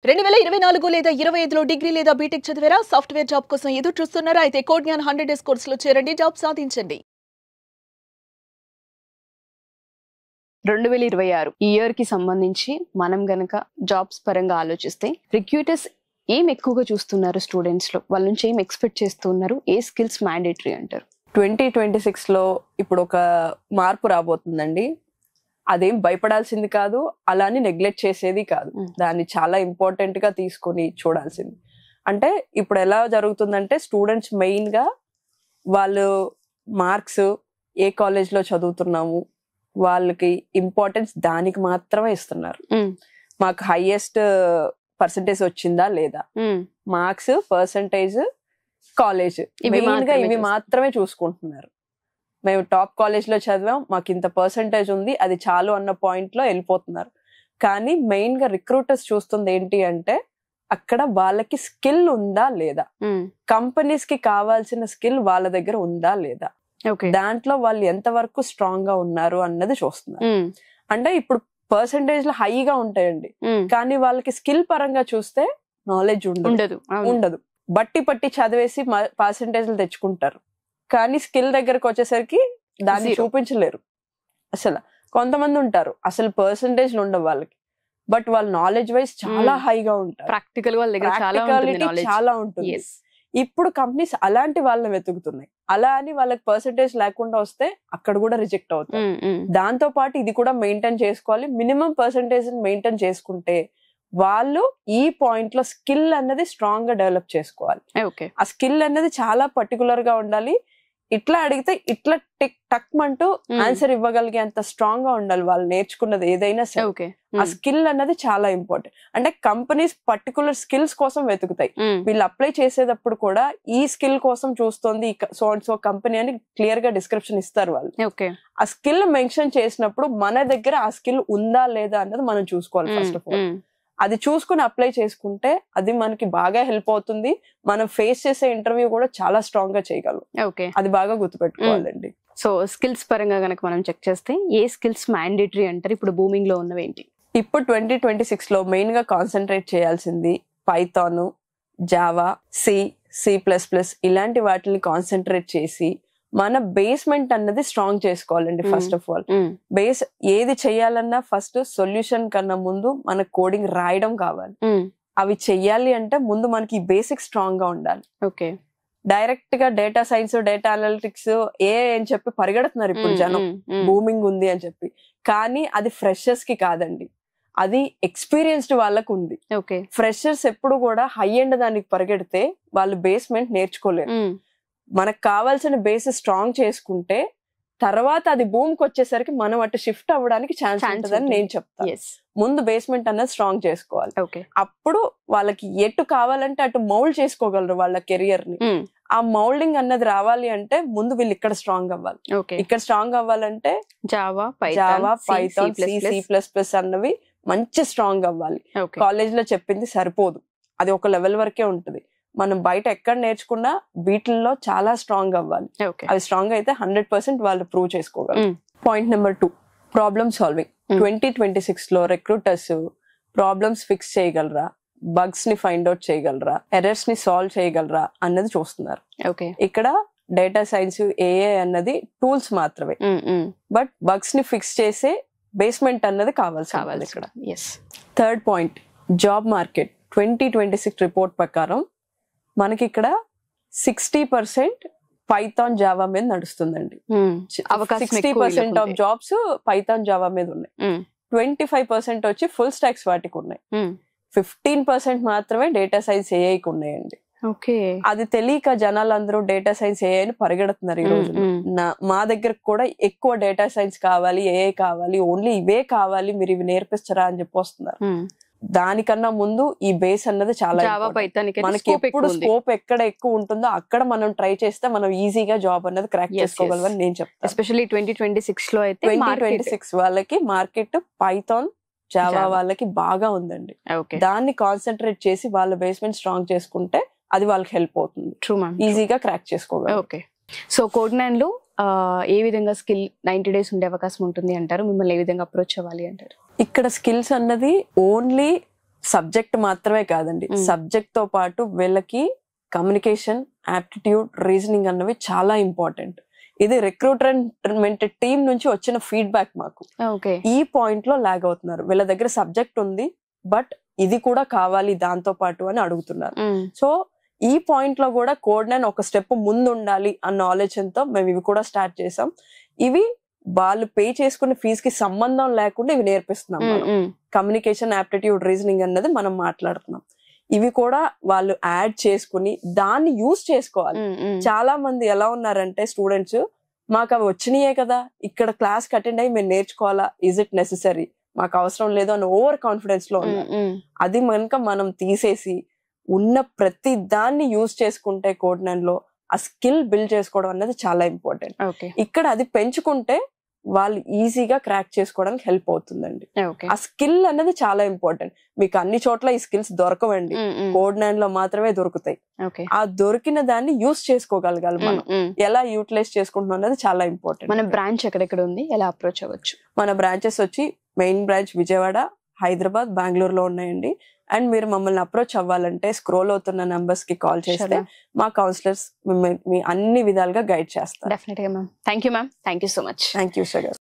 2024 లేదా 25లో డిగ్రీ లేదా బీటెక్ చదివారా? సాఫ్ట్‌వేర్ జాబ్ కోసం ఎదురు చూస్తున్నారా? అయితే కోడ్‌జ్ఞాన్ 100 డేస్ కోర్సులో చేరండి, జాబ్ సాధించండి. 2026 ఈ ఇయర్ కి సంబంధించి మనం గనక జాబ్స్ పరంగా ఆలోచిస్తే రిక్రూటర్స్ ఏం ఎక్కువగా చూస్తున్నారు స్టూడెంట్స్ లో, వాళ్ళ నుంచి ఏం ఎక్స్పెక్ట్ చేస్తున్నారు, ఏ స్కిల్స్ మ్యాండేటరీ అంటారు? 2026లో ఇప్పుడు ఒక మార్పు రాబోతుందండి. అదేం భయపడాల్సింది కాదు, అలాని నెగ్లెక్ట్ చేసేది కాదు. దాన్ని చాలా ఇంపార్టెంట్ గా తీసుకొని చూడాల్సింది. అంటే ఇప్పుడు ఎలా జరుగుతుందంటే స్టూడెంట్స్ మెయిన్ గా వాళ్ళు మార్క్స్ ఏ కాలేజ్ లో చదువుతున్నాము వాళ్ళకి ఇంపార్టెన్స్ దానికి మాత్రమే ఇస్తున్నారు. మాకు హైయెస్ట్ పర్సంటేజ్ వచ్చిందా లేదా, మార్క్స్, పర్సంటేజ్, కాలేజ్, మెయిన్ గా ఇవి మాత్రమే చూసుకుంటున్నారు. మేము టాప్ కాలేజ్ లో చదివాం, మాకు ఇంత పర్సంటేజ్ ఉంది, అది చాలు అన్న పాయింట్ లో వెళ్ళిపోతున్నారు. కానీ మెయిన్ గా రిక్రూటర్స్ చూస్తుంది ఏంటి అంటే అక్కడ వాళ్ళకి స్కిల్ ఉందా లేదా, కంపెనీస్ కి కావాల్సిన స్కిల్ వాళ్ళ దగ్గర ఉందా లేదా, దాంట్లో వాళ్ళు ఎంత వరకు స్ట్రాంగ్ గా ఉన్నారు అన్నది చూస్తున్నారు. అంటే ఇప్పుడు పర్సంటేజ్ లో హైగా ఉంటాయండి, కానీ వాళ్ళకి స్కిల్ పరంగా చూస్తే నాలెడ్జ్ ఉండదు. బట్టి చదివేసి పర్సంటేజ్లు తెచ్చుకుంటారు, కానీ స్కిల్ దగ్గరకు వచ్చేసరికి దాన్ని చూపించలేరు. అసలు కొంతమంది ఉంటారు అసలు పర్సంటేజ్లు ఉండవు వాళ్ళకి, బట్ వాళ్ళ నాలెడ్జ్ వైజ్ చాలా హైగా ఉంటారు, ప్రాక్టికాలిటీ చాలా ఉంటుంది. ఇప్పుడు కంపెనీస్ అలాంటి వాళ్ళని వెతుకుతున్నాయి. అలా అని వాళ్ళకి పర్సంటేజ్ లేకుండా వస్తే అక్కడ కూడా రిజెక్ట్ అవుతారు. దాంతో పాటు ఇది కూడా మెయింటైన్ చేసుకోవాలి. మినిమం పర్సంటేజ్ మెయింటైన్ చేసుకుంటే వాళ్ళు ఈ పాయింట్ లో స్కిల్ అన్నది స్ట్రాంగ్ గా డెవలప్ చేసుకోవాలి. ఆ స్కిల్ అన్నది చాలా పర్టికులర్ గా ఉండాలి. ఇట్లా అడిగితే ఇట్లా టక్ అంటూ ఆన్సర్ ఇవ్వగలిగే అంత స్ట్రాంగ్ గా ఉండాలి వాళ్ళు నేర్చుకున్నది ఏదైనా సరే. ఆ స్కిల్ అన్నది చాలా ఇంపార్టెంట్. అంటే కంపెనీస్ పర్టికులర్ స్కిల్స్ కోసం వెతుకుతాయి. వీళ్ళు అప్లై చేసేటప్పుడు కూడా ఈ స్కిల్ కోసం చూస్తుంది సో అండ్ సో కంపెనీ అని క్లియర్ గా డిస్క్రిప్షన్ ఇస్తారు వాళ్ళు. ఆ స్కిల్ మెన్షన్ చేసినప్పుడు మన దగ్గర ఆ స్కిల్ ఉందా లేదా అన్నది మనం చూసుకోవాలి ఫస్ట్ ఆఫ్ ఆల్. అది చూసుకుని అప్లై చేసుకుంటే అది మనకి బాగా హెల్ప్ అవుతుంది. మనం ఫేస్ చేసే ఇంటర్వ్యూ కూడా చాలా స్ట్రాంగ్ గా చేయగలం. అది బాగా గుర్తుపెట్టుకోవాలండి. సో స్కిల్స్ పరంగా కనుక మనం చెక్ చేస్తే ఏ స్కిల్స్ మ్యాండేటరీ అంటారు ఇప్పుడు బూమింగ్ లో ఉన్నవి ఏంటి? ఇప్పుడు 2026 లో మెయిన్ గా కాన్సన్ట్రేట్ చేయాల్సింది పైథాన్, జావా, C++ ఇలాంటి వాటిని కాన్సన్ట్రేట్ చేసి మన బేస్మెంట్ అన్నది స్ట్రాంగ్ చేసుకోవాలండి. ఫస్ట్ ఆఫ్ ఆల్ బేస్ ఏది చెయ్యాలన్నా ఫస్ట్ సొల్యూషన్ కన్నా ముందు మన కోడింగ్ రాయడం కావాలి. అవి చెయ్యాలి అంటే ముందు మనకి బేసిక్ స్ట్రాంగ్ గా ఉండాలి. డైరెక్ట్ గా డేటా సైన్స్, డేటా అనలిటిక్స్ అని చెప్పి పరిగెడుతున్నారు ఇప్పుడు జనం, బూమింగ్ ఉంది అని చెప్పి. కానీ అది ఫ్రెషర్స్ కి కాదండి, అది ఎక్స్పీరియన్స్డ్ వాళ్ళకు ఉంది. ఫ్రెషర్స్ ఎప్పుడు కూడా హై ఎండ్ దానికి పరిగెడితే వాళ్ళు బేస్మెంట్ నేర్చుకోలేరు. మనకు కావాల్సిన బేసిస్ స్ట్రాంగ్ చేసుకుంటే తర్వాత అది భూమ్ కి వచ్చేసరికి మనం అటు షిఫ్ట్ అవ్వడానికి ఛాన్స్ ఉంటుందని నేను చెప్తాను. ముందు బేస్మెంట్ అన్నది స్ట్రాంగ్ చేసుకోవాలి. అప్పుడు వాళ్ళకి ఎటు కావాలంటే అటు మౌల్డ్ చేసుకోగలరు వాళ్ళ కెరియర్ ని. ఆ మౌల్డింగ్ అన్నది రావాలి అంటే ముందు వీళ్ళు ఇక్కడ స్ట్రాంగ్ అవ్వాలి. ఇక్కడ స్ట్రాంగ్ అవ్వాలంటే జావా, పైథాన్, C++ అన్నవి మంచి స్ట్రాంగ్ అవ్వాలి. కాలేజ్ లో చెప్పింది సరిపోదు, అది ఒక లెవెల్ వరకే ఉంటుంది. మనం బయట ఎక్కడ నేర్చుకున్నా వీటిల్లో చాలా స్ట్రాంగ్ అవ్వాలి. అవి స్ట్రాంగ్ అయితే 100% వాళ్ళు ప్రూవ్ చేసుకోగలరు. Point number 2, problem solving. 2026 లో రిక్రూటర్స్ ప్రాబ్లమ్స్ ఫిక్స్ చేయగలరా, బగ్స్ ని ఫైండ్ అవుట్ చేయగలరా, ఎర్రర్స్ ని సాల్వ్ చేయగలరా అన్నది చూస్తున్నారు. ఇక్కడ డేటా సైన్స్, AI అన్నది టూల్స్ మాత్రమే, బట్ బగ్స్ ని ఫిక్స్ చేసే బేస్మెంట్ అన్నది కావాలి ఇక్కడ. Third point, job market. 2026 report ప్రకారం మనకి ఇక్కడ 60% పైథాన్, జావా మీద నడుస్తుందండి. 60% ఆఫ్ జాబ్స్ పైథాన్, జావా మీద ఉన్నాయి. 25% వచ్చి ఫుల్ స్టాక్స్ వాటికి ఉన్నాయి. 15% మాత్రమే డేటా సైన్స్, ఏఐకి ఉన్నాయండి. అది తెలియక జనాలందరూ డేటా సైన్స్, ఏఐ అని పరిగెడుతున్నారు ఈ రోజు. మా దగ్గర కూడా ఎక్కువ డేటా సైన్స్ కావాలి, ఏఐ కావాలి, ఓన్లీ ఇవే కావాలి, మీరు ఇవి నేర్పిస్తారా అని చెప్పి వస్తున్నారు. దానికన్నా ముందు ఈ బేస్ అన్నది చాలా మనకి ఎప్పుడు స్కోప్ ఎక్కడ ఎక్కువ ఉంటుందో అక్కడ మనం ట్రై చేస్తే మనం ఈజీగా జాబ్ అన్నది క్రాక్ చేసుకోగలమని నేను చెప్తాను. ఎస్పెషల్లీ 2026 లో అయితే 2026 వాళ్ళకి మార్కెట్ పైథాన్, జావా వాళ్ళకి బాగా ఉందండి. దాన్ని కాన్సన్ట్రేట్ చేసి వాళ్ళ బేస్మెంట్ స్ట్రాంగ్ చేసుకుంటే అది వాళ్ళకి హెల్ప్ అవుతుంది, ఈజీగా క్రాక్ చేసుకోగలరు. సో కోడ్9 లో ఏ విధంగా స్కిల్ 90 days ఉండే అవకాశం ఉంటుంది అంటారు? మిమ్మల్ని ఏ విధంగా అప్రోచ్ అవ్వాలి అంటారు? ఇక్కడ స్కిల్స్ అన్నది ఓన్లీ సబ్జెక్ట్ మాత్రమే కాదండి, సబ్జెక్ట్ తో పాటు వీళ్ళకి కమ్యూనికేషన్, యాప్టిట్యూడ్, రీజనింగ్ అన్నవి చాలా ఇంపార్టెంట్. ఇది రిక్రూట్మెంట్ టీం నుంచి వచ్చిన ఫీడ్బ్యాక్ మాకు. ఈ పాయింట్ లో లాగ్ అవుతున్నారు, వీళ్ళ దగ్గర సబ్జెక్ట్ ఉంది బట్ ఇది కూడా కావాలి దాంతో పాటు అని అడుగుతున్నారు. సో ఈ పాయింట్ లో కూడా కోడ్9 ఒక స్టెప్ ముందు ఉండాలి అన్న ఆలోచనతో మేము ఇవి కూడా స్టార్ట్ చేసాం. ఇవి వాళ్ళు పే చేసుకునే ఫీజు కి సంబంధం లేకుండా ఇవి నేర్పిస్తున్నాం. కమ్యూనికేషన్, యాప్టిట్యూడ్, రీజనింగ్ అన్నది మనం మాట్లాడుతున్నాం. ఇవి కూడా వాళ్ళు యాడ్ చేసుకుని దాన్ని యూజ్ చేసుకోవాలి. చాలా మంది ఎలా ఉన్నారంటే స్టూడెంట్స్, మాకు అవి వచ్చినాయే కదా, ఇక్కడ క్లాస్ కి అటెండ్ అయ్యి మేము నేర్చుకోవాలా, ఈజ్ ఇట్ నెసెసరీ, మాకు అవసరం లేదు అని ఓవర్ కాన్ఫిడెన్స్ లో ఉన్నారు. అది కనుక మనం తీసేసి ఉన్న ప్రతి దాన్ని యూజ్ చేసుకుంటే కోడ్9 లో ఆ స్కిల్ బిల్డ్ చేసుకోవడం అనేది చాలా ఇంపార్టెంట్. ఇక్కడ అది పెంచుకుంటే వాళ్ళు ఈజీగా క్రాక్ చేసుకోవడానికి హెల్ప్ అవుతుందండి. ఆ స్కిల్ అనేది చాలా ఇంపార్టెంట్. మీకు అన్ని చోట్ల ఈ స్కిల్స్ దొరకవండి, కోడ్9 లో మాత్రమే దొరుకుతాయి. ఆ దొరికిన దాన్ని యూజ్ చేసుకోగలగాలి. మనం ఎలా యూటిలైజ్ చేసుకుంటున్నాం అనేది చాలా ఇంపార్టెంట్. మన బ్రాంచ్ ఎక్కడెక్కడ ఉంది, ఎలా అప్రోచ్ అవ్వచ్చు? మన బ్రాంచెస్ వచ్చి మెయిన్ బ్రాంచ్ విజయవాడ, హైదరాబాద్, బెంగళూరులో ఉన్నాయండి. అండ్ మీరు మమ్మల్ని అప్రోచ్ అవ్వాలంటే స్క్రోల్ అవుతున్న నంబర్స్ కి కాల్ చేస్తే మా కౌన్సిలర్స్ మీ అన్ని విధాలుగా గైడ్ చేస్తారు. డెఫినెట్ గా ma'am. Thank you ma'am. Thank you so much. Thank you sugar.